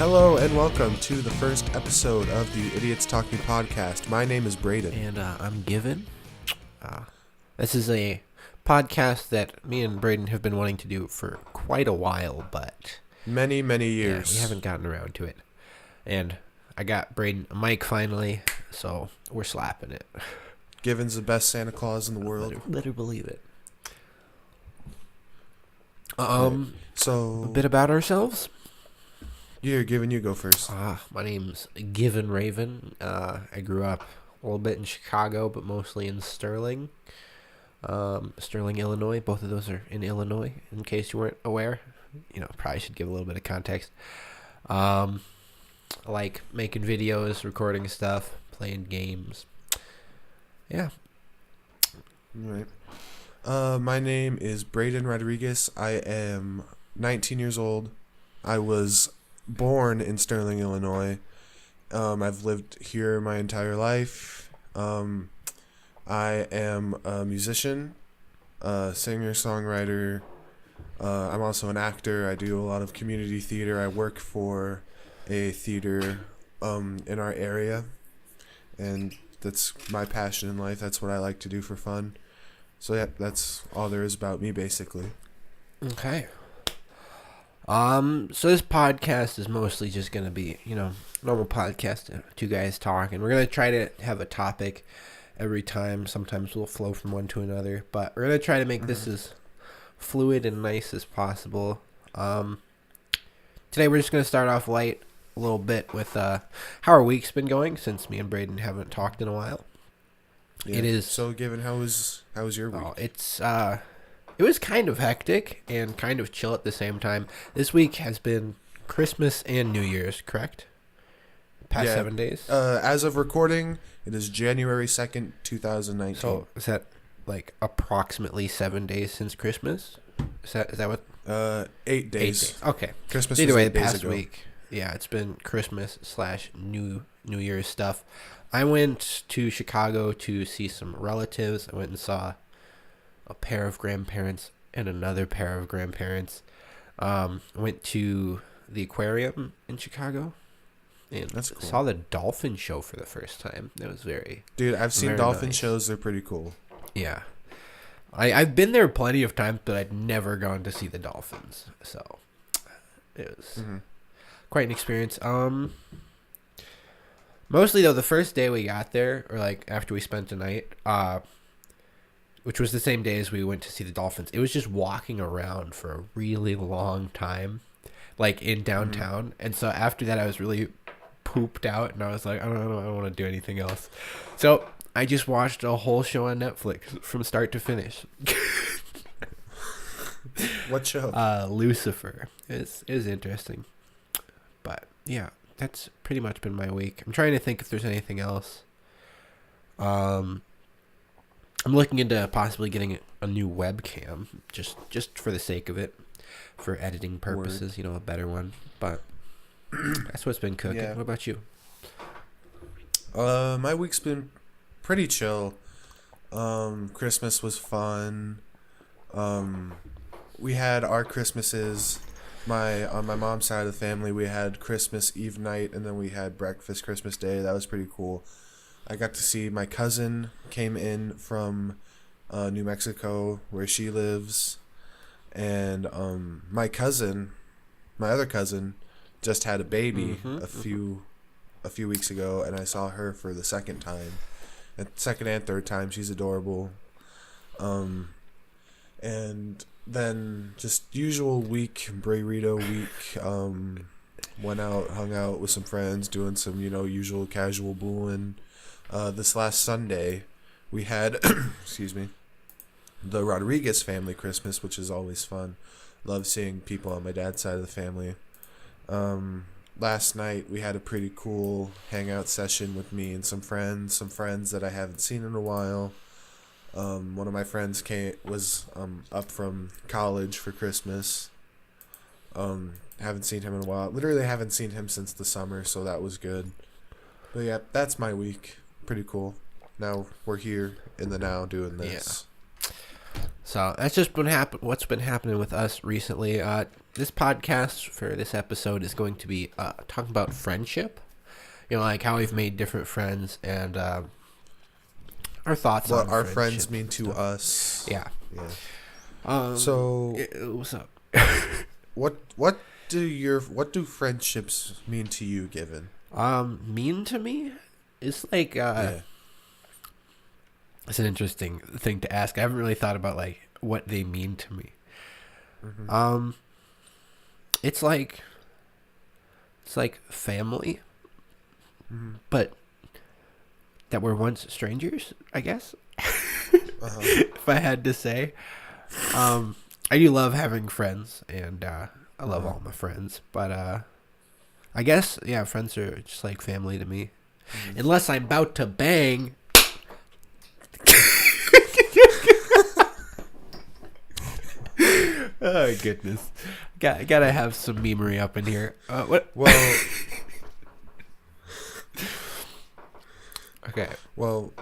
Hello and welcome to the first episode of the Idiots Talking podcast. My name is Braden. And I'm Given. This is a podcast that me and Braden have been wanting to do for quite a while, but Many years. we haven't gotten around to it. And I got Braden a mic finally, so we're slapping it. Given's the best Santa Claus in the world. Better believe it. So, A bit about ourselves. you're Given, you go first. My name's Given Raven. I grew up a little bit in Chicago, but mostly in Sterling. Sterling, Illinois. Both of those are in Illinois, in case you weren't aware. Probably should give a little bit of context. I like making videos, recording stuff, playing games. Yeah. All right. My name is Braden Rodriguez. I am 19 years old. I was born in Sterling, Illinois. I've lived here my entire life. I am a musician, a singer-songwriter. I'm also an actor. I do a lot of community theater. I work for a theater in our area, and that's my passion in life. That's what I like to do for fun. So yeah, that's all there is about me, basically. Okay. So this podcast is mostly just going to be, normal podcast, two guys talking. We're going to try to have a topic every time. Sometimes we'll flow from one to another, but we're going to try to make this as fluid and nice as possible. Today we're just going to start off light a little bit with how our week's been going, since me and Braden haven't talked in a while. Yeah. It is. So, Given, how was your week? It was kind of hectic and kind of chill at the same time. This week has been Christmas and New Year's, correct? Past 7 days? As of recording, it is January 2nd, 2019. So, is that like approximately 7 days since Christmas? Is that what? 8 days. Okay. Christmas Either was way, 8 the days past ago. week, yeah, it's been Christmas / New Year's stuff. I went to Chicago to see some relatives. I went and saw a pair of grandparents and another pair of grandparents. I went to the aquarium in Chicago and That's cool. saw the dolphin show for the first time. That was Dude, I've seen very dolphin nice. shows. They're pretty cool. yeah. I've been there plenty of times, but I'd never gone to see the dolphins. So it was quite an experience. Mostly though, the first day we got there, or like after we spent the night, which was the same day as we went to see the dolphins, it was just walking around for a really long time, like in downtown. And so after that, I was really pooped out, and I was like, I don't want to do anything else. So I just watched a whole show on Netflix from start to finish. What show? Lucifer. It was interesting. But yeah, that's pretty much been my week. I'm trying to think if there's anything else. I'm looking into possibly getting a new webcam, just for the sake of it, for editing purposes. A better one. But that's what's been cooking. Yeah. What about you? My week's been pretty chill. Christmas was fun. We had our Christmases. On my mom's side of the family, we had Christmas Eve night, and then we had breakfast Christmas Day. That was pretty cool. I got to see my cousin came in from New Mexico, where she lives, and my other cousin, just had a baby a few weeks ago, and I saw her for the second and third time. She's adorable. And then just usual week, burrito week. Went out, hung out with some friends, doing some usual casual booling. This last Sunday, we had excuse me, the Rodriguez family Christmas, which is always fun. Love seeing people on my dad's side of the family. Last night we had a pretty cool hangout session with me and some friends that I haven't seen in a while. One of my friends was up from college for Christmas. Haven't seen him in a while. Literally haven't seen him since the summer, so that was good. But yeah, that's my week. Pretty cool. Now we're here in the now doing this. So that's just what's been happening with us recently. This podcast for this episode is going to be talking about friendship. You know, like how we've made different friends and our thoughts What on our friendship friends mean and to stuff. us. Yeah. Yeah. So What's up? what do friendships mean to you, Given? Mean to me? It's like Yeah. it's an interesting thing to ask. I haven't really thought about like what they mean to me. It's like family, but that were once strangers, I guess. Uh-huh. If I had to say, I do love having friends, and I love all my friends. But I guess friends are just like family to me, unless I'm about to bang. Oh goodness, gotta have some memery up in here. What? Well, Okay. well,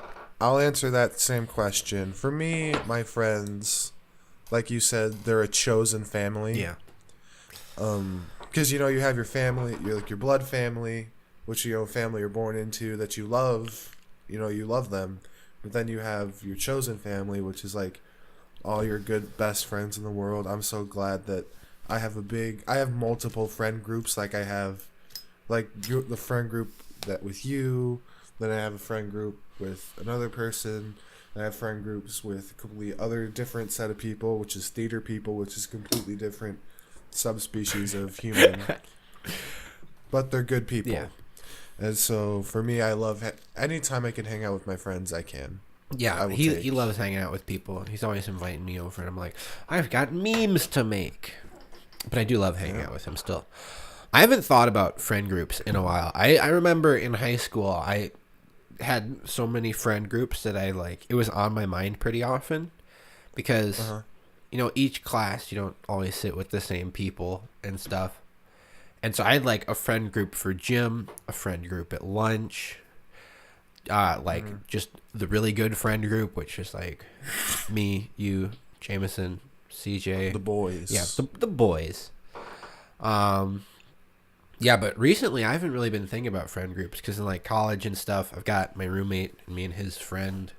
I'll answer that same question. For me, my friends, like you said, they're a chosen family. Yeah. Because you have your family, you're like your blood family, which family you're born into that you love. You love them, but then you have your chosen family, which is like all your good best friends in the world. I'm so glad that I have multiple friend groups. Like I have, like the friend group that with you. Then I have a friend group with another person. I have friend groups with a completely other different set of people, which is theater people, which is completely different subspecies of human. But they're good people. Yeah. And so for me, I love anytime I can hang out with my friends, I can. Yeah, I will he take. loves hanging out with people. He's always inviting me over, and I'm like, I've got memes to make. But I do love hanging out with him still. I haven't thought about friend groups in a while. I remember in high school, I had so many friend groups that it was on my mind pretty often because, each class, you don't always sit with the same people and stuff. And so I had like a friend group for gym, a friend group at lunch, just the really good friend group, which is like me, you, Jameson, CJ, The boys. yeah, the boys. Yeah, but recently I haven't really been thinking about friend groups because in like college and stuff, I've got my roommate and me and his friend,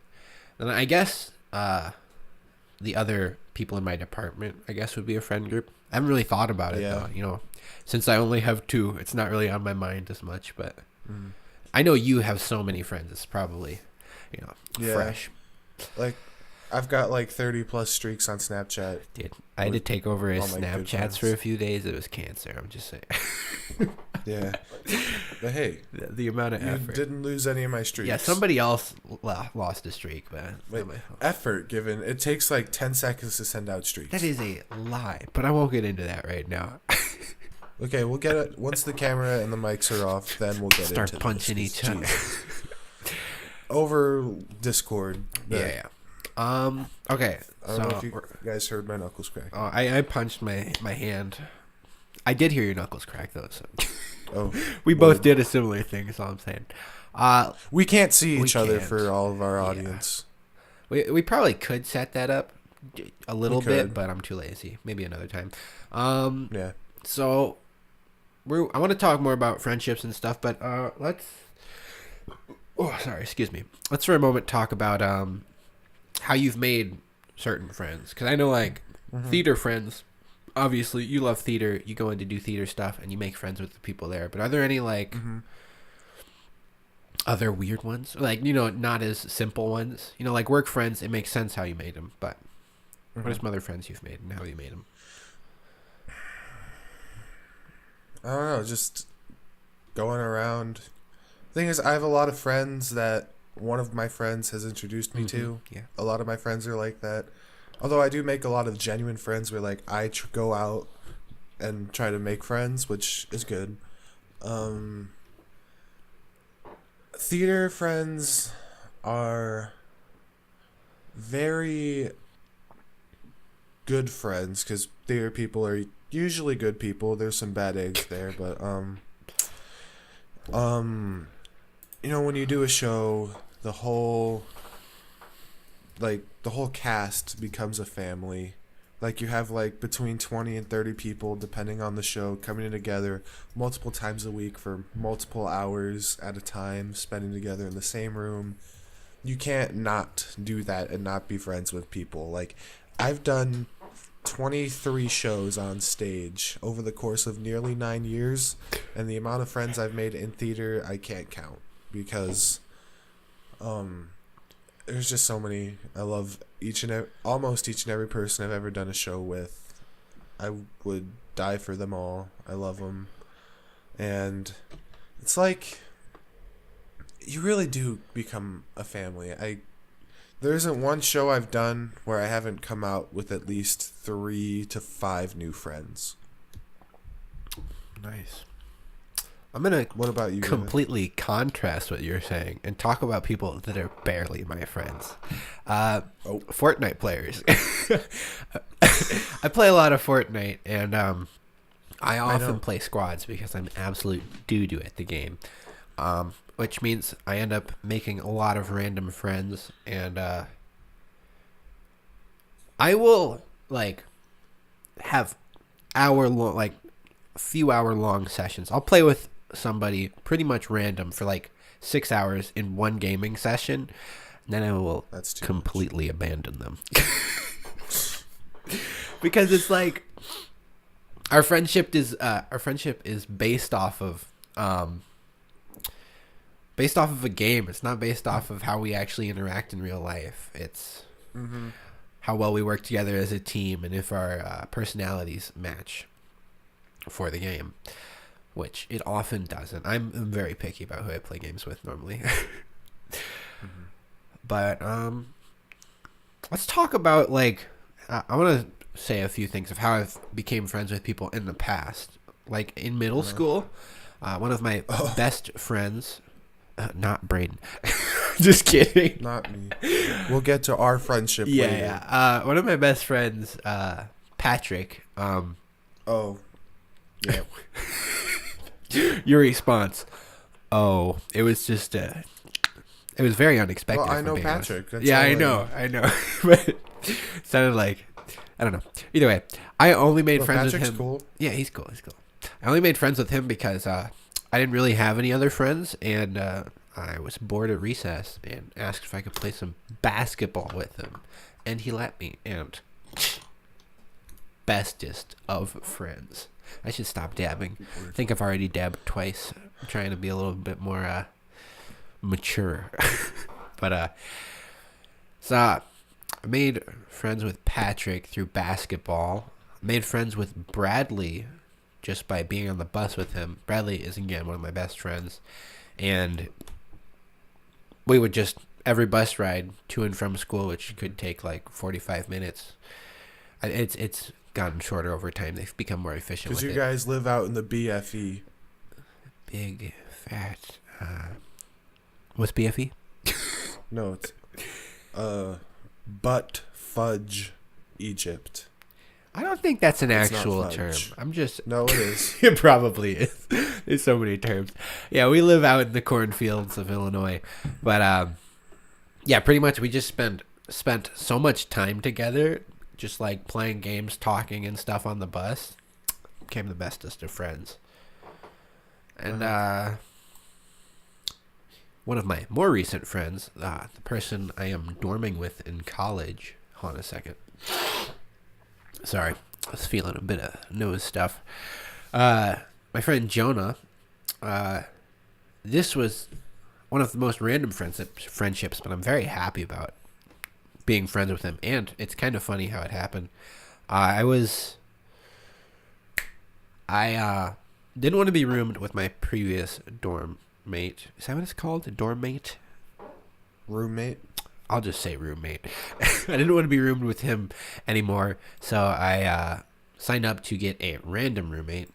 and I guess the other people in my department, I guess, would be a friend group. I haven't really thought about it though. Since I only have two, it's not really on my mind as much. But I know you have so many friends. It's probably fresh. Like, I've got like 30 plus streaks on Snapchat. Dude, I had to take over his all my good Snapchats for friends. a few days. It was cancer. I'm just saying. Yeah. But hey, The amount of you effort. didn't lose any of my streaks. Yeah, somebody else lost a streak, but Wait, not my fault. effort given. It takes like 10 seconds to send out streaks. That is a lie, but I won't get into that right now. Okay, we'll get it once the camera and the mics are off. Then we'll get Start into punching this. each other. Jesus. Over Discord. Yeah. Okay. I don't know if So you guys heard my knuckles crack. I punched my hand. I did hear your knuckles crack though. So Oh, we both did a similar thing. Is all I'm saying. we can't see We each other can't. for all of our audience. We probably could set that up a little We bit, could. but I'm too lazy. Maybe another time. Yeah. So I want to talk more about friendships and stuff, but let's. Oh, sorry. Excuse me. Let's for a moment talk about how you've made certain friends, because I know like theater friends. Obviously, you love theater. You go in to do theater stuff, and you make friends with the people there. But are there any like other weird ones, like not as simple ones? Like work friends. It makes sense how you made them, but what are some other friends you've made and how you made them? I don't know, just going around. Thing is, I have a lot of friends that one of my friends has introduced me to. Yeah. A lot of my friends are like that. Although I do make a lot of genuine friends where like I go out and try to make friends, which is good. Theater friends are very good friends because theater people are usually good people. There's some bad eggs there, but when you do a show, the whole like the whole cast becomes a family. Like you have like between 20 and 30 people depending on the show coming together multiple times a week for multiple hours at a time, spending together in the same room. You can't not do that and not be friends with people. Like I've done 23 shows on stage over the course of nearly 9 years, and the amount of friends I've made in theater I can't count because there's just so many. I love almost each and every person I've ever done a show with. I would die for them all. I love them. And it's like you really do become a family. There isn't one show I've done where I haven't come out with at least 3 to 5 new friends. Nice. I'm going to What about you? completely contrast what you're saying and talk about people that are barely my friends. Fortnite players. I play a lot of Fortnite, and I often play squads because I'm absolute doo-doo at the game. Which means I end up making a lot of random friends, and I will like have few hour long sessions. I'll play with somebody pretty much random for like 6 hours in one gaming session, and then I will completely abandon them. Because it's like our friendship is based off of a game. It's not based off of how we actually interact in real life. It's how well we work together as a team and if our personalities match for the game, which it often doesn't. I'm very picky about who I play games with normally. But let's talk about I want to say a few things of how I've became friends with people in the past. Like in middle school, one of my best friends. Not Braden. Just kidding. Not me. We'll get to our friendship later. Yeah. One of my best friends, Patrick. Oh. Yeah. Your response. Oh, it was just it was very unexpected. Well, I know Patrick. That's I know. But it sounded like, I don't know. Either way, I only made friends Patrick's with him. Cool. Yeah, he's cool. I only made friends with him because I didn't really have any other friends, and I was bored at recess and asked if I could play some basketball with him, and he let me. And bestest of friends. I should stop dabbing. I think I've already dabbed twice. I'm trying to be a little bit more mature. But so I made friends with Patrick through basketball. Made friends with Bradley just by being on the bus with him. Bradley is, again, one of my best friends. And we would just, every bus ride to and from school, which could take like 45 minutes. It's gotten shorter over time. They've become more efficient with it. Because you guys live out in the BFE. Big, fat, what's BFE? No, it's butt fudge Egypt. I don't think that's an It's not actual fudge. term. I'm just... No, it is. It probably is. There's so many terms. Yeah, we live out in the cornfields of Illinois. But, yeah, pretty much we just spent so much time together, just like playing games, talking and stuff on the bus. Became the bestest of friends. And, one of my more recent friends, the person I am dorming with in college. Hold on a second. Sorry, I was feeling a bit of nose stuff. My friend Jonah, this was one of the most random friendships, but I'm very happy about being friends with him. And it's kind of funny how it happened. I didn't want to be roomed with my previous dorm mate. Is that what it's called? A dorm mate? Roommate? I'll just say roommate. I didn't want to be roomed with him anymore, so I signed up to get a random roommate.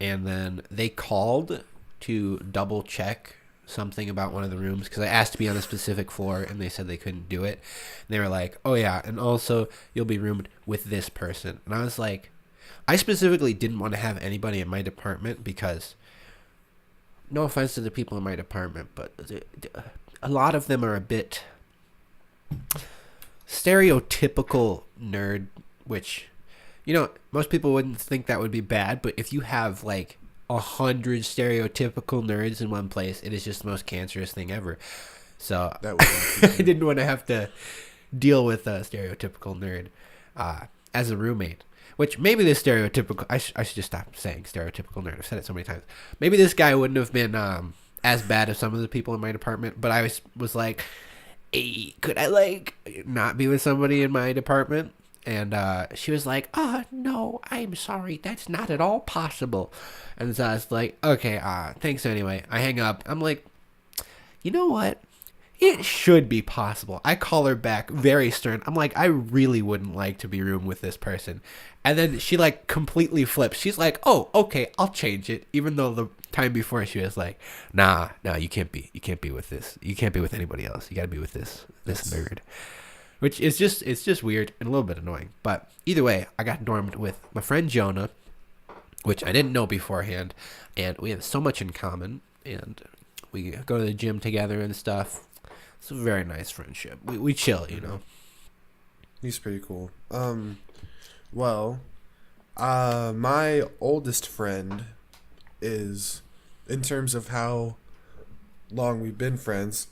And then they called to double check something about one of the rooms because I asked to be on a specific floor, and they said they couldn't do it. And they were like, "Oh yeah, and also you'll be roomed with this person." And I was like, I specifically didn't want to have anybody in my department because, no offense to the people in my department, but a lot of them are a bit stereotypical nerd, which, most people wouldn't think that would be bad, but if you have like 100 stereotypical nerds in one place, it is just the most cancerous thing ever. So That would I didn't want to have to deal with a stereotypical nerd as a roommate. Which maybe this stereotypical, I should just stop saying stereotypical nerd. I've said it so many times. Maybe this guy wouldn't have been as bad as some of the people in my department, but I was like, hey, could I like not be with somebody in my department? And she was like, no, I'm sorry, that's not at all possible. And so I was like, okay, thanks anyway. I hang up. I'm like, you know what? It should be possible. I call her back very stern. I'm like, I really wouldn't like to be room with this person. And then she like completely flips. She's like, oh, okay, I'll change it. Even though the time before she was like, nah, you can't be with this. You can't be with anybody else. You got to be with this nerd. Which is it's just weird and a little bit annoying. But either way, I got dormed with my friend Jonah, which I didn't know beforehand. And we have so much in common. And we go to the gym together and stuff. It's a very nice friendship. We chill, He's pretty cool. Well, my oldest friend is, in terms of how long we've been friends,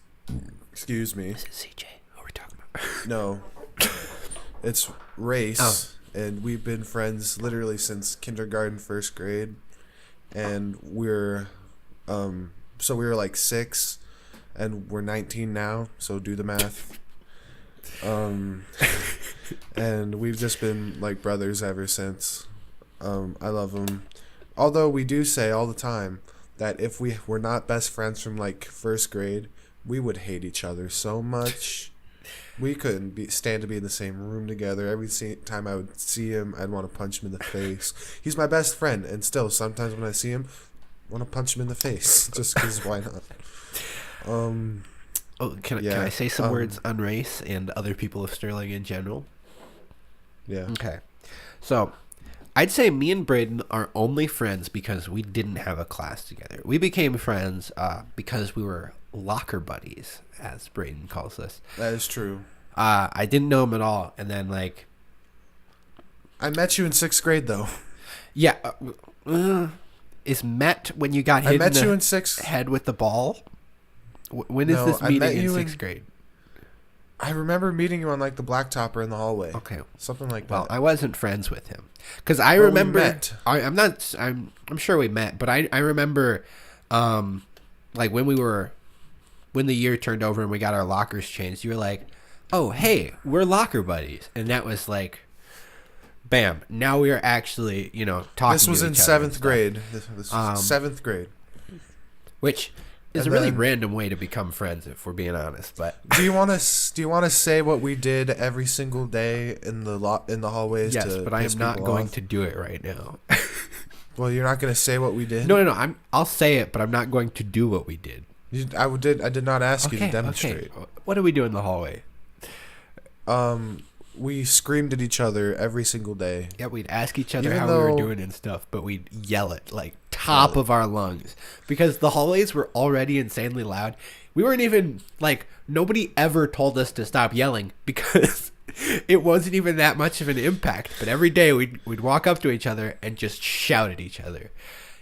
excuse me. Is it CJ who we're talking about? No. It's Race. Oh. And we've been friends literally since kindergarten, first grade. And so we were like 6, and we're 19 now, so do the math. And we've just been like brothers ever since. I love him. Although we do say all the time that if we were not best friends from like first grade, we would hate each other so much. We couldn't stand to be in the same room together. Every time I would see him, I'd want to punch him in the face. He's my best friend, and still sometimes when I see him, I want to punch him in the face just because why not? Can I say some words on Race and other people of Sterling in general? Yeah. Okay. So, I'd say me and Braden are only friends because we didn't have a class together. We became friends because we were locker buddies, as Braden calls us. That is true. I didn't know him at all, and then like, I met you in 6th grade though. Yeah, is met when you got hit I met in you the in 6th. head with the ball? When is No, this I meeting met in you 6th in- grade? I remember meeting you on like the blacktop or in the hallway. Okay. Something like Well, that. I wasn't friends with him because I Well, we remember. met. I'm sure we met, but I remember, like when the year turned over and we got our lockers changed. You were like, "Oh, hey, we're locker buddies," and that was like, bam! Now we are actually, talking. This was to in each other and 7th stuff. grade. This was 7th grade. Which is And a really then- random way to become friends, if we're being honest. But Do you want to say what we did every single day in the hallways? yes, to but I piss am not people going off? to do it right now. Well, you're not going to say what we did. No. I'll say it, but I'm not going to do what we did. I did not ask you to demonstrate. Okay. What do we do in the hallway? We screamed at each other every single day. Yeah, we'd ask each other Even how we were though- doing and stuff, but we'd yell it like top of our lungs because the hallways were already insanely loud. We weren't even like, nobody ever told us to stop yelling because it wasn't even that much of an impact. But every day we'd walk up to each other and just shout at each other.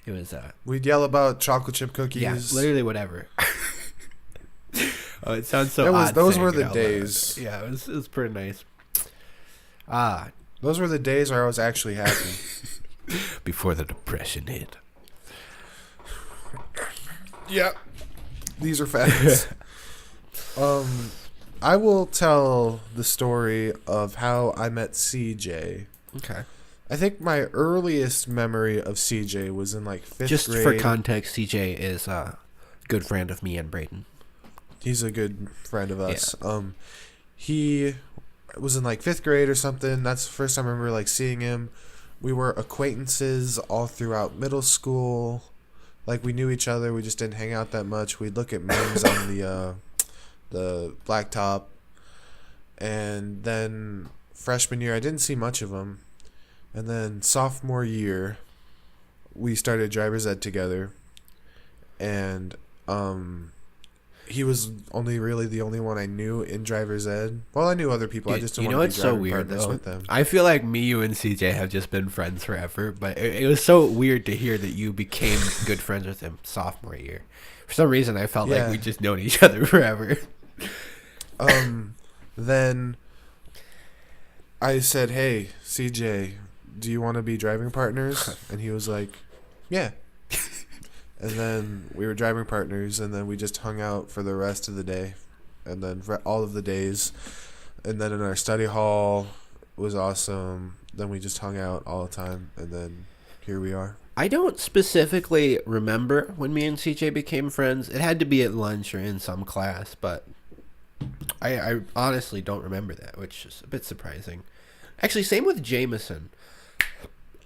It was We'd yell about chocolate chip cookies. yeah, literally whatever. Oh, it sounds so odd. Those saying were it the out loud. days. Yeah, it was pretty nice. Those were the days where I was actually happy. Before the depression hit. Yep. These are facts. I will tell the story of how I met CJ. Okay. I think my earliest memory of CJ was in like 5th Just grade. for context, CJ is a good friend of me and Braden. He's a good friend of us. He was in like 5th grade or something. That's the first time I remember like seeing him. We were acquaintances all throughout middle school. Like we knew each other. We just didn't hang out that much. We'd look at memes on the blacktop. And then freshman year, I didn't see much of him. And then sophomore year, we started driver's ed together. And he was only really the only one I knew in driver's ed. Well, I knew other people. I just didn't want to be driving partners with them. I feel like me, you, and CJ have just been friends forever, but it was so weird to hear that you became good friends with him sophomore year. For some reason, I felt like we just known each other forever. Then I said, "Hey, CJ, do you want to be driving partners?" And he was like, "Yeah." And then we were driving partners, and then we just hung out for the rest of the day, and then for all of the days. And then in our study hall was awesome. Then we just hung out all the time, and then here we are. I don't specifically remember when me and CJ became friends. It had to be at lunch or in some class, but I honestly don't remember that, which is a bit surprising. Actually, same with Jameson.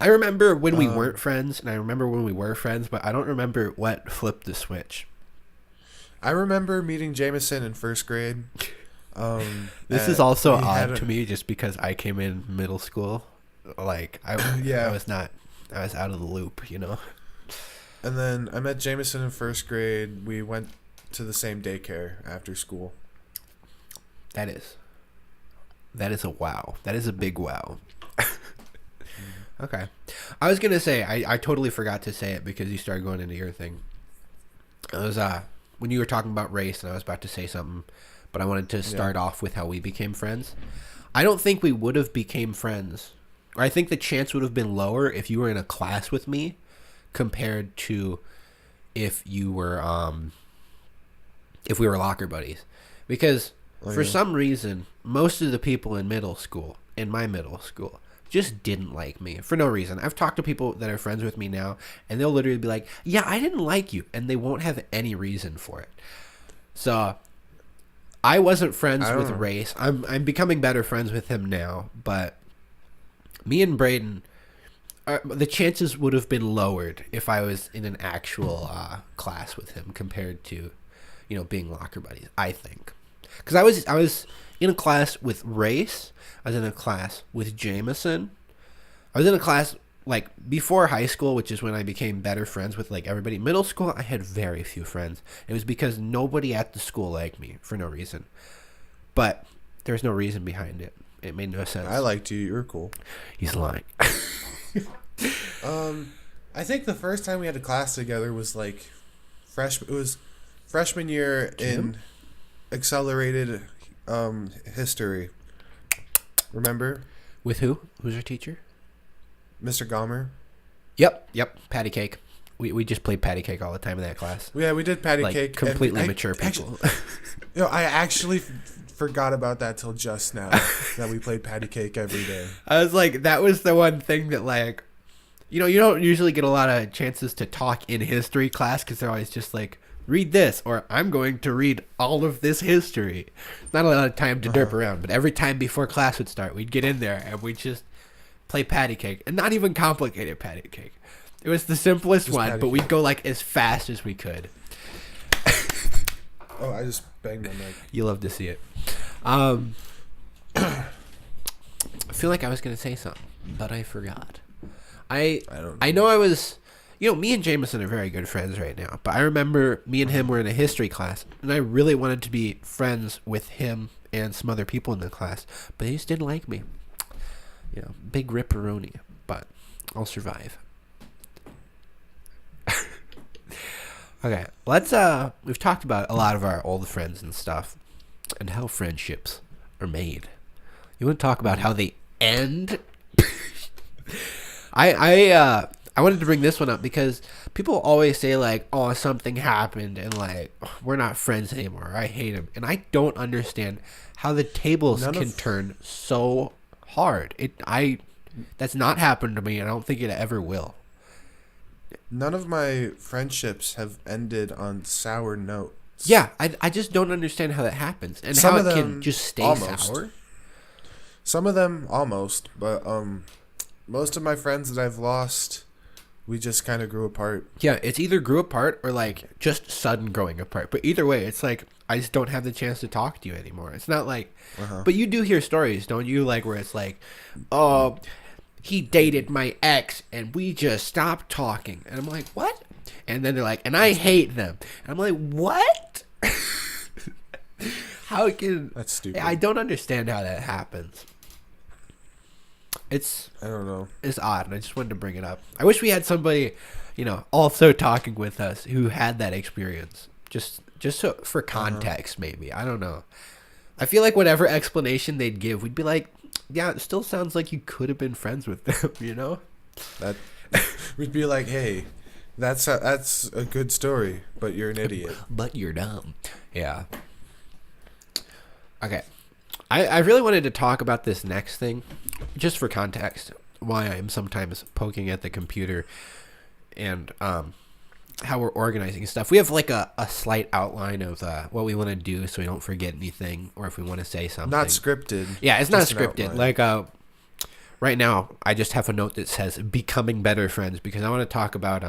I remember when we weren't friends, and I remember when we were friends, but I don't remember what flipped the switch. I remember meeting Jameson in first grade. This is also odd to me just because I came in middle school. Like, I was out of the loop, you know? And then I met Jameson in first grade. We went to the same daycare after school. That is a wow. That is a big wow. Okay. I was going to say, I totally forgot to say it because you started going into your thing. It was when you were talking about race, and I was about to say something, but I wanted to start off with how we became friends. I don't think we would have became friends, or I think the chance would have been lower if you were in a class with me compared to if you were if we were locker buddies. Because for some reason, most of the people in my middle school, just didn't like me for no reason. I've talked to people that are friends with me now, and they'll literally be like, "Yeah, I didn't like you," and they won't have any reason for it. So I wasn't friends with Race. I'm becoming better friends with him now, but me and Braden, the chances would have been lowered if I was in an actual class with him compared to, being locker buddies. I think, because I was in a class with Race. I was in a class with Jameson. I was in a class like before high school, which is when I became better friends with like everybody. Middle school, I had very few friends. It was because nobody at the school liked me for no reason. But there's no reason behind it. It made no sense. I liked you. You were cool. He's lying. I think the first time we had a class together was like freshman year in accelerated history. Remember? With who? Who's our teacher? Mr. Gomer. Yep. Patty cake. We just played patty cake all the time in that class. Yeah, we did patty cake. Completely mature people. I actually forgot about that till just now. That we played patty cake every day. I was like, that was the one thing that like, you don't usually get a lot of chances to talk in history class because they're always just like, read this, or I'm going to read all of this history. Not a lot of time to derp around, but every time before class would start, we'd get in there and we'd just play patty cake, and not even complicated patty cake. It was the simplest one, but we'd go like as fast as we could. Oh, I just banged my mic. You love to see it. I feel like I was going to say something, but I forgot. I know I was... me and Jameson are very good friends right now, but I remember me and him were in a history class, and I really wanted to be friends with him and some other people in the class, but they just didn't like me. Big ripperoni, but I'll survive. Okay, we've talked about a lot of our old friends and stuff, and how friendships are made. You want to talk about how they end? I wanted to bring this one up because people always say like, "Oh, something happened," and like, "We're not friends anymore. I hate him," and I don't understand how the tables can turn so hard. That's not happened to me, and I don't think it ever will. None of my friendships have ended on sour notes. Yeah, I just don't understand how that happens, and how it can just stay sour. Some of them almost, but most of my friends that I've lost, we just kind of grew apart. Yeah, it's either grew apart or like just sudden growing apart. But either way, it's like I just don't have the chance to talk to you anymore. It's not like, but you do hear stories, don't you? Like where it's like, "Oh, he dated my ex and we just stopped talking," and I'm like, "What?" And then they're like, "And I hate them," and I'm like, "What?" How can... That's stupid. I don't understand how that happens. I don't know. It's odd, and I just wanted to bring it up. I wish we had somebody, also talking with us who had that experience. Just so, for context, maybe. I don't know. I feel like whatever explanation they'd give, we'd be like, yeah, it still sounds like you could have been friends with them, That we'd be like, hey, that's a good story, but you're an idiot. But you're dumb. Yeah. Okay. I really wanted to talk about this next thing, just for context, why I'm sometimes poking at the computer and how we're organizing stuff. We have like a slight outline of what we want to do so we don't forget anything, or if we want to say something. Not scripted. Yeah, it's not just an scripted. outline. Like right now, I just have a note that says becoming better friends, because I want to talk about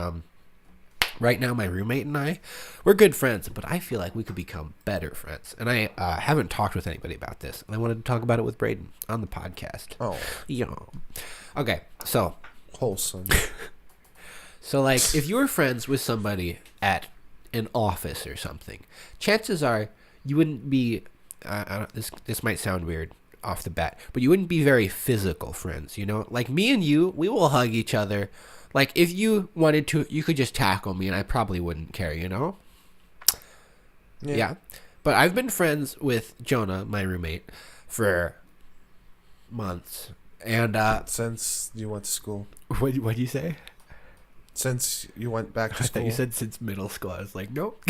right now my roommate and I, we're good friends, but I feel like we could become better friends. And I haven't talked with anybody about this, and I wanted to talk about it with Braden on the podcast. Oh, Okay, so wholesome. like, if you were friends with somebody at an office or something, chances are you wouldn't be. This might sound weird off the bat, but you wouldn't be very physical friends. Like me and you, we will hug each other. Like, if you wanted to, you could just tackle me, and I probably wouldn't care. Yeah. But I've been friends with Jonah, my roommate, for months, and Since you went to school. what do you say? Since you went back to I school. thought you said since middle school. I was like, nope.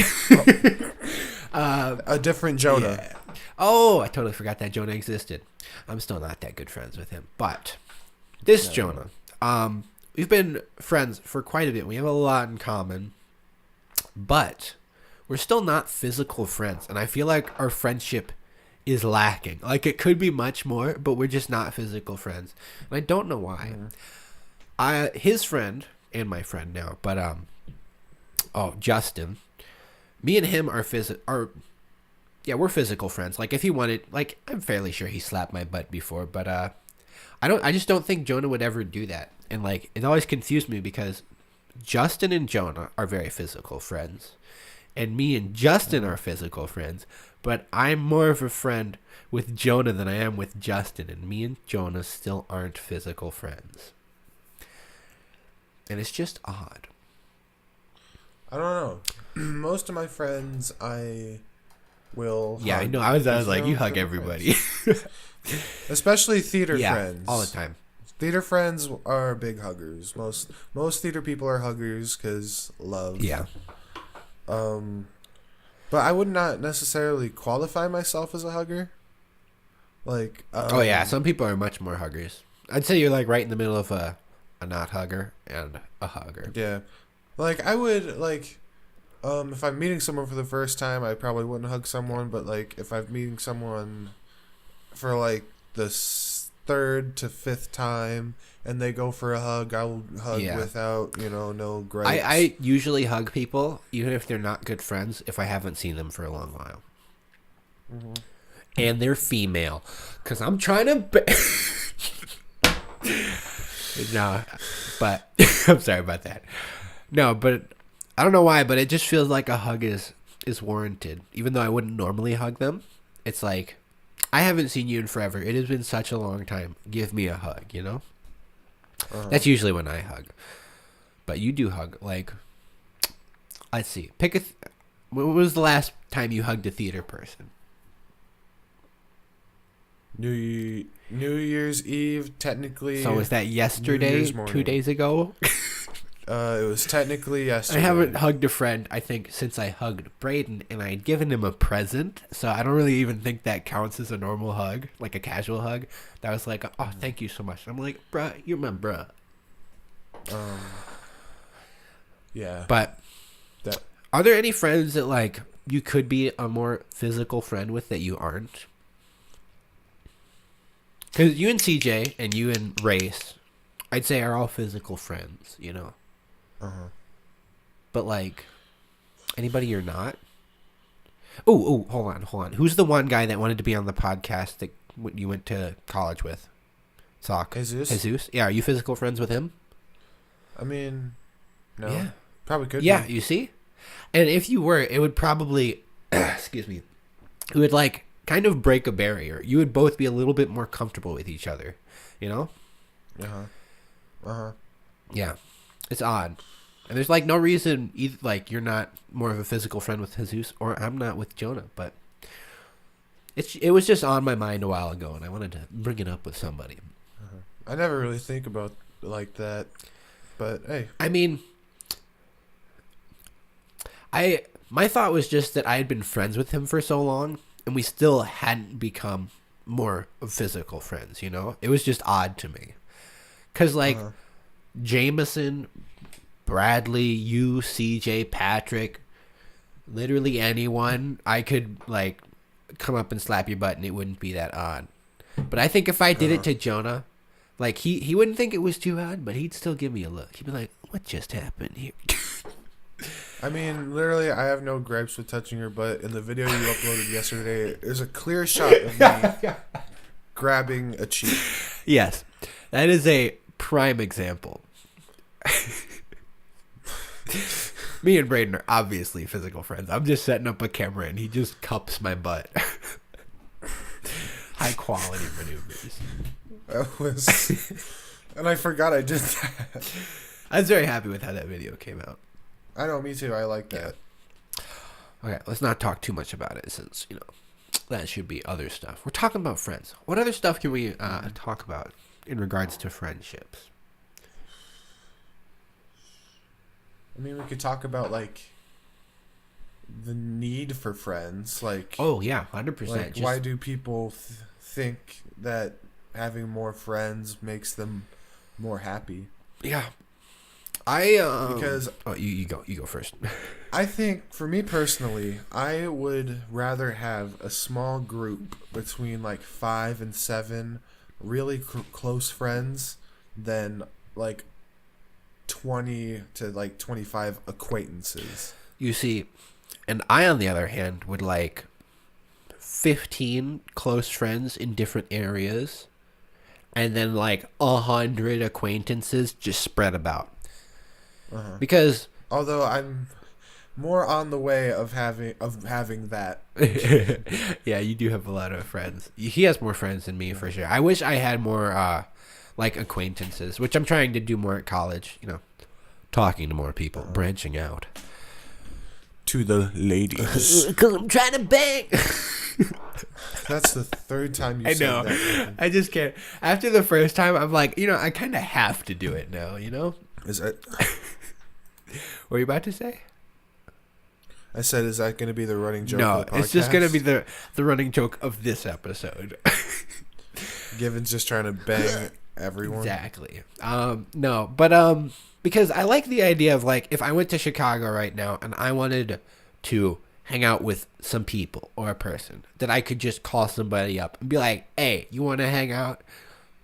A different Jonah. Yeah. Oh, I totally forgot that Jonah existed. I'm still not that good friends with him, but this Jonah, we've been friends for quite a bit. We have a lot in common, but we're still not physical friends, and I feel like our friendship is lacking. Like, it could be much more, but we're just not physical friends, and I don't know why. His friend and my friend now, but Justin, me and him are we're physical friends. Like, if he wanted, like, I'm fairly sure he slapped my butt before, but I just don't think Jonah would ever do that. And like, it always confused me because Justin and Jonah are very physical friends, and me and Justin are physical friends, but I'm more of a friend with Jonah than I am with Justin, and me and Jonah still aren't physical friends. And it's just odd. I don't know. Most of my friends, I will. Yeah, hug I know. I was because like, they're you hug good everybody. friends. Especially theater Yeah, friends. all the time. Theater friends are big huggers. Most theater people are huggers because love. Yeah. But I would not necessarily qualify myself as a hugger. Like. Oh yeah, some people are much more huggers. I'd say you're like right in the middle of a not hugger and a hugger. Yeah. Like, I would, like, if I'm meeting someone for the first time, I probably wouldn't hug someone, but, like, if I'm meeting someone for, like, the third to fifth time, and they go for a hug, I'll hug without, no gripes. I usually hug people, even if they're not good friends, if I haven't seen them for a long while. Mm-hmm. And they're female. Because I'm trying to... No, but... I'm sorry about that. No, but I don't know why, but it just feels like a hug is warranted. Even though I wouldn't normally hug them, it's like, I haven't seen you in forever. It has been such a long time. Give me a hug, That's usually when I hug. But you do hug. Like, let's see. When was the last time you hugged a theater person? New Year's Eve, technically. So was that yesterday, 2 days ago? It was technically yesterday. I haven't hugged a friend, I think, since I hugged Braden, and I had given him a present, so I don't really even think that counts as a normal hug, like a casual hug. That was like, oh, thank you so much. I'm like, bruh, you're my bruh. Yeah. But are there any friends that, like, you could be a more physical friend with that you aren't? Because you and CJ and you and Race, I'd say, are all physical friends, But, like, anybody you're not? Oh, hold on. Who's the one guy that wanted to be on the podcast that you went to college with? Sock. Jesus? Yeah, are you physical friends with him? I mean, no. Yeah. Probably could Yeah, be. you see? And if you were, it would probably, excuse me, it would like kind of break a barrier. You would both be a little bit more comfortable with each other, you know? Yeah, it's odd. And there's like no reason either, like you're not more of a physical friend with Jesus or I'm not with Jonah, but it was just on my mind a while ago and I wanted to bring it up with somebody. I never really think about like that, but hey. I mean, my thought was just that I had been friends with him for so long and we still hadn't become more physical friends, you know? It was just odd to me. Cuz like Jameson, Bradley, you, CJ, Patrick, literally anyone, I could like come up and slap your butt and it wouldn't be that odd. But I think if I did it to Jonah, like he wouldn't think it was too odd, but he'd still give me a look. He'd be like, "What just happened here?" I mean, literally, I have no gripes with touching your butt. In the video you uploaded yesterday, there's a clear shot of me grabbing a cheek. Yes, that is a prime example. Me and Braden are obviously physical friends. I'm just setting up a camera and he just cups my butt. High quality maneuvers. That was, and I forgot I did that. I was very happy with how that video came out. I know, me too. I like that. Okay, let's not talk too much about it since, you know, that should be other stuff. We're talking about friends. What other stuff can we talk about in regards to friendships? I mean, we could talk about, like, the need for friends. Like, oh, yeah, 100%. Like, why do people think that having more friends makes them more happy? Yeah. Because... Oh, you go first. I think, for me personally, I would rather have a small group between, like, 5 and 7 really close friends than, like, 20 to like 25 acquaintances. You see, and I on the other hand would like 15 close friends in different areas and then like 100 acquaintances just spread about. Because although I'm more on the way of having that. Yeah, you do have a lot of friends. He has more friends than me for sure. I wish I had more like acquaintances, which I'm trying to do more at college, you know, talking to more people, branching out. To the ladies. Because I'm trying to bang. That's the third time you said that. I just can't. After the first time, I'm like, you know, I kind of have to do it now, you know? Is that... What were you about to say? I said, is that going to be the running joke No, of the podcast? it's just going to be the running joke of this episode. Given's just trying to bang everyone. Exactly. No, but because I like the idea of like if I went to Chicago right now and I wanted to hang out with some people or a person, that I could just call somebody up and be like, "Hey, you want to hang out?"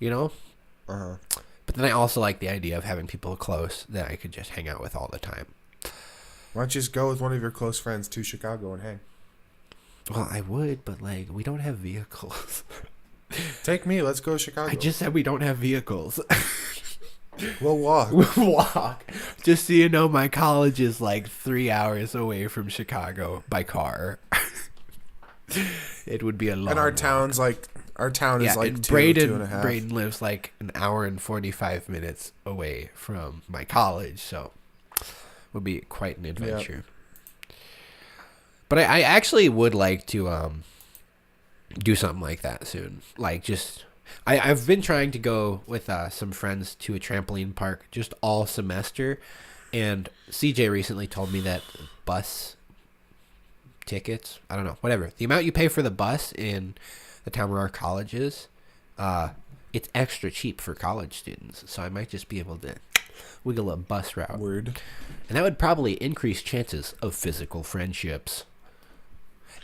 You know? But then I also like the idea of having people close that I could just hang out with all the time. Why don't you just go with one of your close friends to Chicago and hang? Well, I would, but like we don't have vehicles. Take me. Let's go to Chicago. I just said we don't have vehicles. We'll walk. We'll walk. Just so you know, my college is like 3 hours away from Chicago by car. It would be a long. And our walk. Town's like our town is like two and a half. Braden lives like an hour and 45 minutes away from my college, so it would be quite an adventure. Yep. But I actually would like to do something like that soon. Like just I've been trying to go with some friends to a trampoline park just all semester, and CJ recently told me that bus tickets, I don't know, whatever, the amount you pay for the bus in the town where our college is, it's extra cheap for college students, so I might just be able to wiggle a bus route. Word. And that would probably increase chances of physical friendships.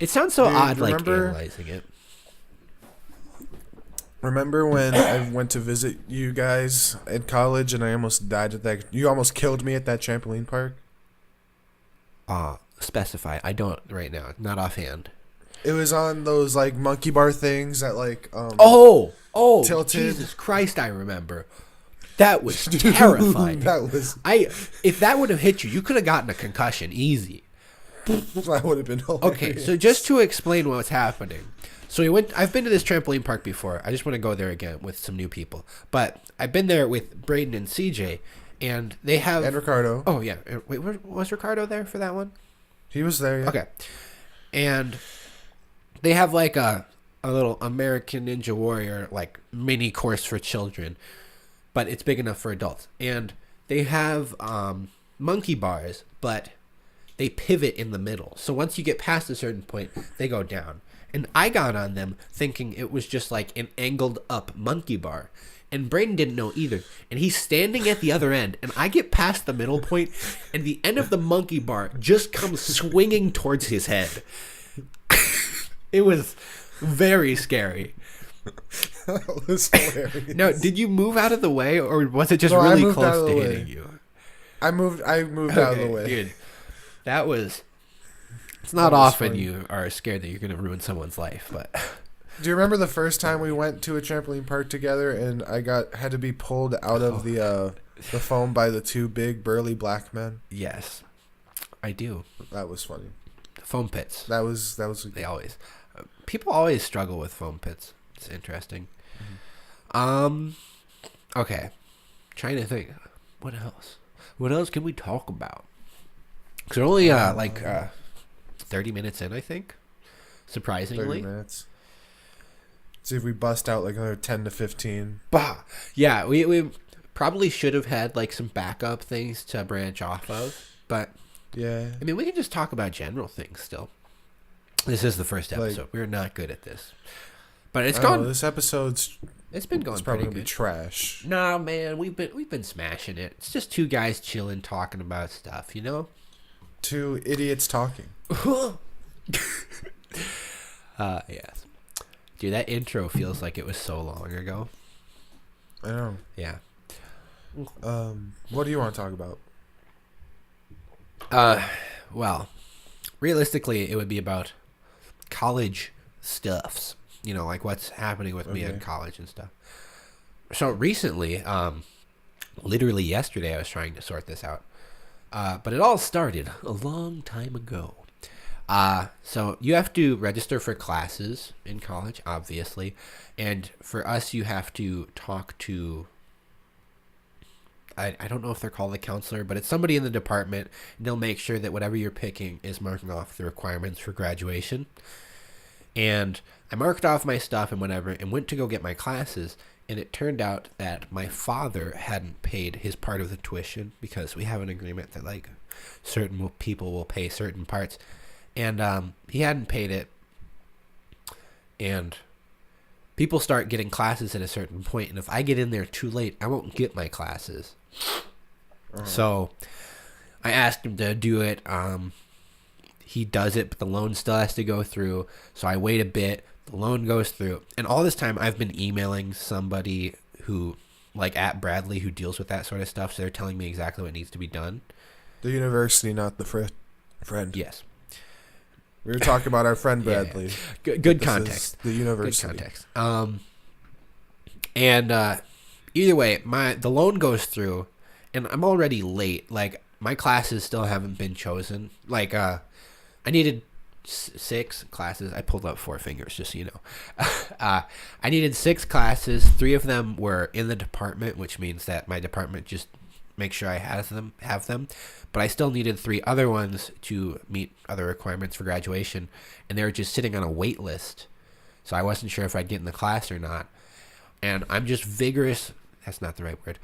It sounds so odd, like analyzing it. Remember when I went to visit you guys at college and I almost died at that? You almost killed me at that trampoline park? Specify. I don't right now. Not offhand. It was on those like monkey bar things that like tilted. Jesus Christ, I remember. That was terrifying. That was if that would have hit you, you could have gotten a concussion easy. That would have been hilarious. Okay, so just to explain what's happening. So we went. I've been to this trampoline park before. I just want to go there again with some new people. But I've been there with Braden and CJ, and they have. And Ricardo. Oh yeah, wait, was Ricardo there for that one? He was there, yeah. Okay, and they have like a little American Ninja Warrior like mini course for children, but it's big enough for adults. And they have monkey bars, but they pivot in the middle. So once you get past a certain point, they go down. And I got on them thinking it was just like an angled up monkey bar. And Braden didn't know either. And he's standing at the other end. And I get past the middle point, and the end of the monkey bar just comes swinging towards his head. It was very scary. That was hilarious. No, did you move out of the way, or was it just No, I really moved out close of to the hitting way. you? I moved out of the way. Dude, that was... It's not That was often funny. you are scared that you're going to ruin someone's life, but... Do you remember the first time we went to a trampoline park together and I had to be pulled out of the foam by the two big burly black men? Yes, I do. That was funny. Foam pits. That was They always... people always struggle with foam pits. It's interesting. Okay. Trying to think. What else? What else can we talk about? Because we're only 30 minutes in, I think. 30 Surprisingly. minutes. See if we bust out like another 10 to 15. Bah. Yeah, we probably should have had like some backup things to branch off of. But, Yeah. I mean, we can just talk about general things still. This is the first episode. Like- We're not good at this. But it's I don't know, gone. this episode's It's been going it's probably pretty gonna be good. trash. Nah, man, we've been smashing it. It's just two guys chilling, talking about stuff, you know. Two idiots talking. Yes, dude, that intro feels like it was so long ago. I know. Yeah. What do you want to talk about? Well, realistically, it would be about college stuffs. You know, like what's happening with me in Okay. college and stuff. So recently, literally yesterday, I was trying to sort this out. But it all started a long time ago. So you have to register for classes in college, obviously. And for us, you have to talk to, I don't know if they're called a counselor, but it's somebody in the department. And they'll make sure that whatever you're picking is marking off the requirements for graduation. And I marked off my stuff and whatever and went to go get my classes. And it turned out that my father hadn't paid his part of the tuition because we have an agreement that like certain people will pay certain parts. And he hadn't paid it. And people start getting classes at a certain point. And if I get in there too late, I won't get my classes. So I asked him to do it. He does it, but the loan still has to go through. So I wait a bit. The loan goes through. And all this time I've been emailing somebody who, like at Bradley, who deals with that sort of stuff. So they're telling me exactly what needs to be done. The university, not the friend. Yes. We were talking about our friend Yeah, yeah. Bradley. Good This context. is the Good university. context. And either way, the loan goes through, and I'm already late. Like my classes still haven't been chosen. Like I needed 6 classes. I pulled up 4 fingers, just so you know. I needed 6 classes. 3 of them were in the department, which means that my department just makes sure I have them. But I still needed 3 other ones to meet other requirements for graduation, and they were just sitting on a wait list. So I wasn't sure if I'd get in the class or not. And I'm just vigorous. That's not the right word.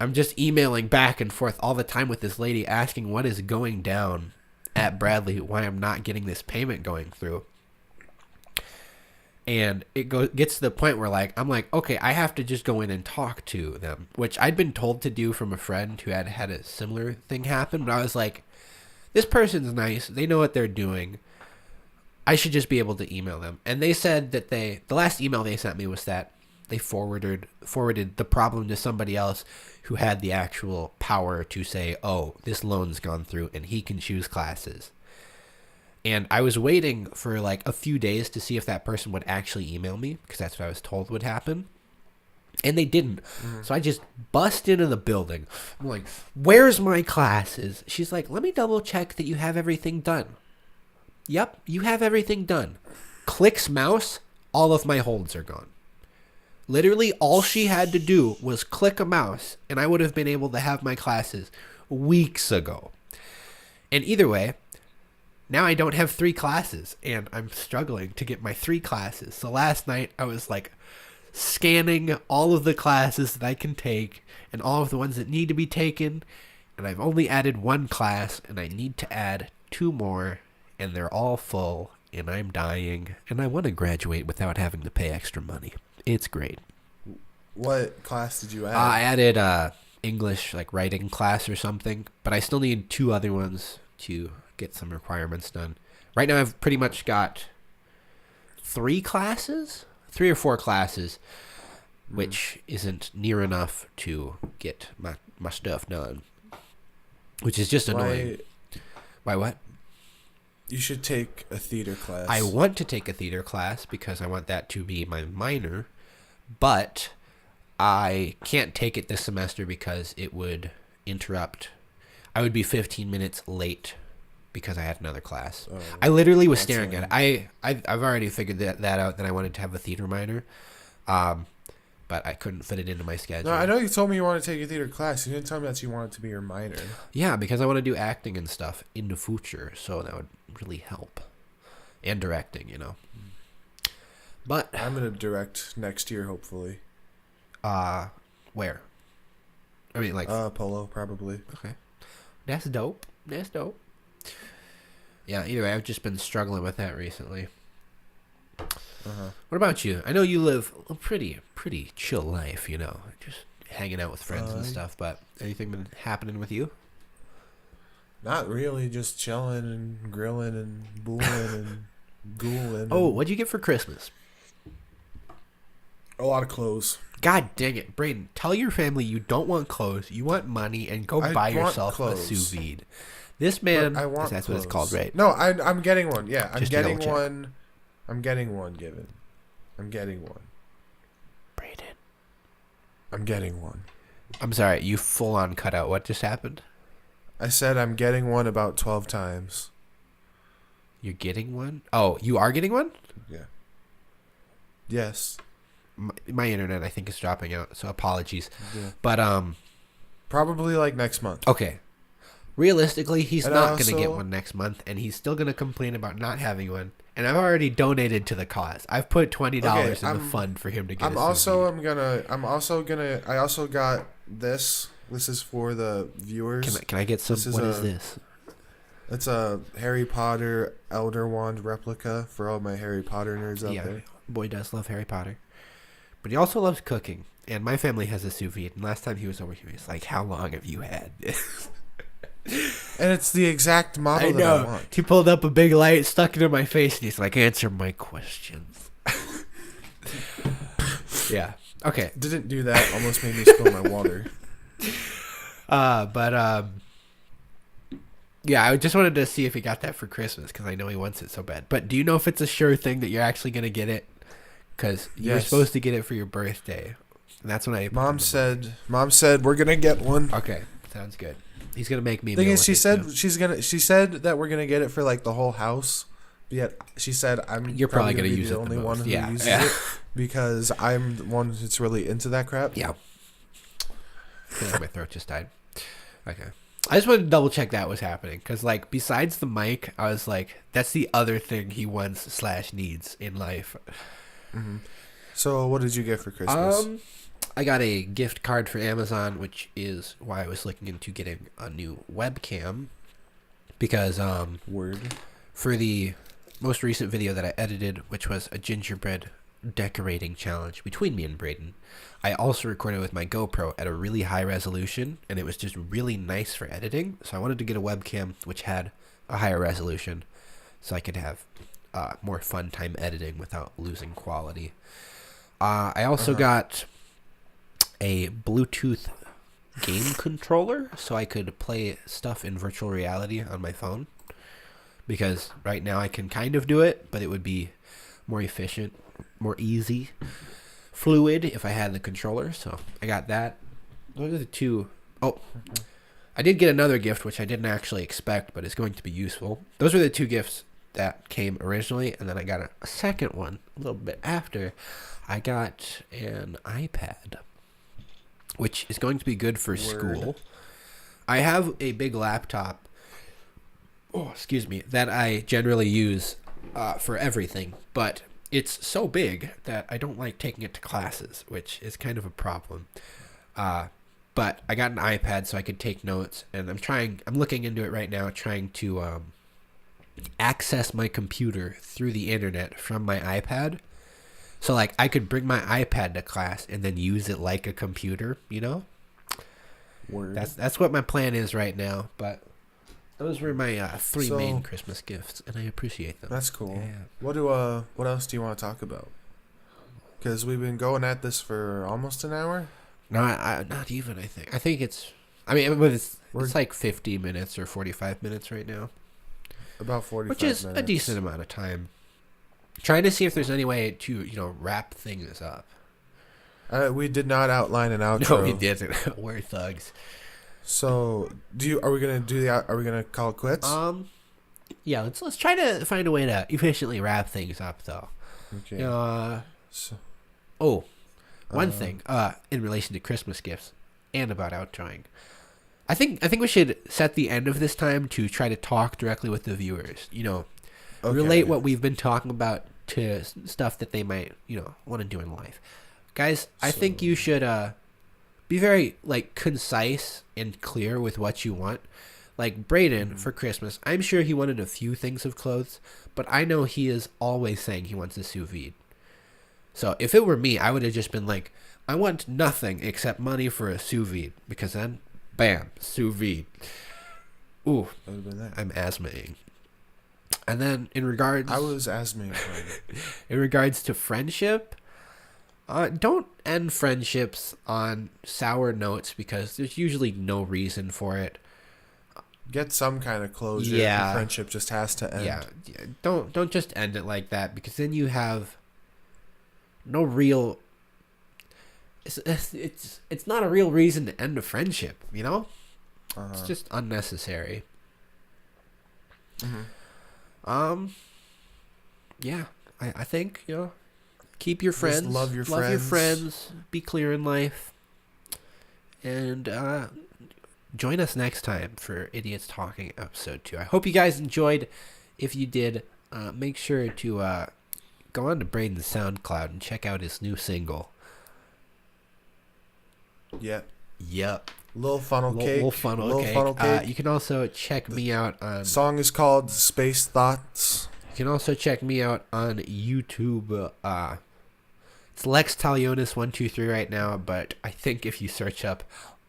I'm just emailing back and forth all the time with this lady asking what is going down at Bradley, why I'm not getting this payment going through. And it gets to the point where I'm like, okay, I have to just go in and talk to them, which I'd been told to do from a friend who had had a similar thing happen. But I was like, this person's nice. They know what they're doing. I should just be able to email them. And they said that the last email they sent me was that they forwarded the problem to somebody else who had the actual power to say, oh, this loan's gone through and he can choose classes. And I was waiting for a few days to see if that person would actually email me, because that's what I was told would happen. And they didn't. So I just bust into the building. I'm like, where's my classes? She's like, let me double check that you have everything done. Yep, you have everything done. Clicks mouse, all of my holds are gone. Literally, all she had to do was click a mouse, and I would have been able to have my classes weeks ago. And either way, now I don't have 3 classes, and I'm struggling to get my 3 classes. So last night, I was like scanning all of the classes that I can take and all of the ones that need to be taken, and I've only added 1 class, and I need to add 2 more, and they're all full, and I'm dying, and I want to graduate without having to pay extra money. It's great. What class did you add? I added English, like writing class or something, but I still need 2 other ones to get some requirements done. Right now I've pretty much got 3 or 4 classes, which isn't near enough to get my stuff done, which is just annoying. Why what? You should take a theater class. I want to take a theater class because I want that to be my minor, but I can't take it this semester because it would interrupt. I would be 15 minutes late because I had another class. Oh, I literally was staring at it. I've already figured that out, that I wanted to have a theater minor, but I couldn't fit it into my schedule. No, I know you told me you wanted to take a theater class. You didn't tell me that you wanted to be your minor. Yeah, because I want to do acting and stuff in the future, so that would really help. And directing, you know. But I'm gonna direct next year, hopefully. Where? I mean, like Polo, probably. Okay, that's dope. Yeah. Either way, I've just been struggling with that recently. What about you? I know you live a pretty chill life, you know, just hanging out with friends and stuff. But anything been happening with you? Not really, just chilling and grilling and booling and gooling. Oh, what'd you get for Christmas? A lot of clothes. God dang it, Brayden! Tell your family you don't want clothes, you want money, and go buy yourself a sous vide. This man, that's clothes. what it's called, right? No, I'm getting one. Yeah, I'm Just getting one. I'm getting one given. I'm getting one. Brayden. I'm getting one. I'm sorry, you full on cut out. What just happened? I said I'm getting one about 12 times. You're getting one? Oh, you are getting one? Yeah. Yes. My internet, I think, is dropping out, so apologies. Yeah. But probably like next month. Okay. Realistically, he's And not going to get one next month, and he's still going to complain about not having one. And I've already donated to the cause. I've put $20 in the fund for him to get. I also got this. This is for the viewers. Can I get some? What is this? It's a Harry Potter Elder Wand replica for all my Harry Potter nerds out there. Boy does love Harry Potter, but he also loves cooking. And my family has a sous vide. And last time he was over here, he's like, "How long have you had this?" And it's the exact model that I want. He pulled up a big light, stuck it in my face, and he's like, "Answer my questions." Yeah. Okay. Didn't do that. Almost made me spill my water. Yeah, I just wanted to see if he got that for Christmas because I know he wants it so bad. But do you know if it's a sure thing that you're actually going to get it? Because you're supposed to get it for your birthday. And that's when Mom said we're going to get one. Okay, sounds good. He's going to make me a meal. Thing is, she said that we're going to get it for like the whole house. Yet she said you're probably going to use the only one who uses it because I'm the one that's really into that crap. Yeah. My throat just died. Okay. I just wanted to double check that was happening because, like, besides the mic, I was like, that's the other thing he wants / needs in life. Mm-hmm. So, what did you get for Christmas? I got a gift card for Amazon, which is why I was looking into getting a new webcam because for the most recent video that I edited, which was a gingerbread decorating challenge between me and Brayden, I also recorded with my GoPro at a really high resolution, and it was just really nice for editing. So I wanted to get a webcam which had a higher resolution so I could have more fun time editing without losing quality. I also got a Bluetooth game controller so I could play stuff in virtual reality on my phone, because right now I can kind of do it, but it would be more efficient, more easy, fluid if I had the controller. So I got that. Those are the two. Oh, I did get another gift which I didn't actually expect, but is going to be useful. Those are the two gifts that came originally, and then I got a second one a little bit after. I got an iPad, which is going to be good for school. I have a big laptop, that I generally use for everything, but it's so big that I don't like taking it to classes, which is kind of a problem. But I got an iPad so I could take notes, and I'm looking into it right now, trying to access my computer through the internet from my iPad. So, like, I could bring my iPad to class and then use it like a computer, you know? Word. That's what my plan is right now, but those were my three So- main Christmas gifts, and I appreciate them. That's cool. Yeah. What else do you want to talk about? Because we've been going at this for almost an hour. No, not even, I think. I think but it's We're- like 50 minutes or 45 minutes right now, About 45 which is minutes. a decent amount of time. Trying to see if there's any way to, wrap things up. We did not outline an outro. No, we didn't. We're thugs. So, are we gonna call it quits? Yeah, let's try to find a way to efficiently wrap things up, though. Okay. So, One thing, in relation to Christmas gifts and about outroing. I think we should set the end of this time to try to talk directly with the viewers. okay. Relate what we've been talking about to stuff that they might, want to do in life. Guys, I think you should be very concise and clear with what you want. Like Brayden for Christmas, I'm sure he wanted a few things of clothes, but I know he is always saying he wants a sous vide. So if it were me, I would have just been like, I want nothing except money for a sous vide, because then, bam, sous vide. Ooh, That would have been that. I'm asthmaing. And then in regards, I was asking. in regards to friendship, don't end friendships on sour notes, because there's usually no reason for it. Get some kind of closure. Yeah. The friendship just has to end. Yeah, don't just end it like that, because then you have no real. It's not a real reason to end a friendship, Uh-huh. It's just unnecessary. Mhm. Yeah, I think keep your friends, Just love your friends, be clear in life, and join us next time for Idiots Talking episode 2. I hope you guys enjoyed. If you did, make sure to go on to Brayden's SoundCloud and check out his new single. Yep. Yep. Little funnel cake. Little funnel cake. You can also check me out on. Song is called Space Thoughts. You can also check me out on YouTube. It's Lex Talionis123 right now, but I think if you search up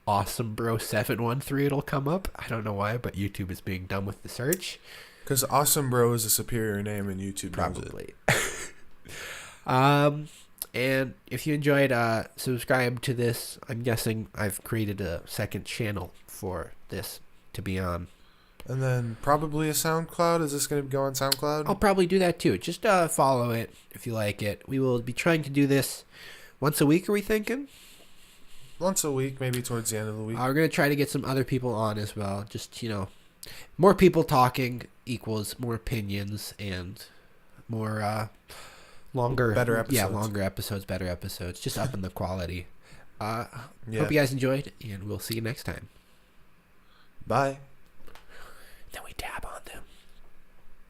Awesome Bro 713, it'll come up. I don't know why, but YouTube is being dumb with the search. Because Awesome Bro is a superior name in YouTube. knows it. Probably. And if you enjoyed, subscribe to this. I'm guessing I've created a second channel for this to be on. And then probably a SoundCloud. Is this going to go on SoundCloud? I'll probably do that too. Just follow it if you like it. We will be trying to do this once a week, are we thinking? Once a week, maybe towards the end of the week. We're going to try to get some other people on as well. Just, more people talking equals more opinions and more longer. Better episodes. Yeah, longer episodes, better episodes. Just up in the quality. Yeah. Hope you guys enjoyed, and we'll see you next time. Bye. Then we die.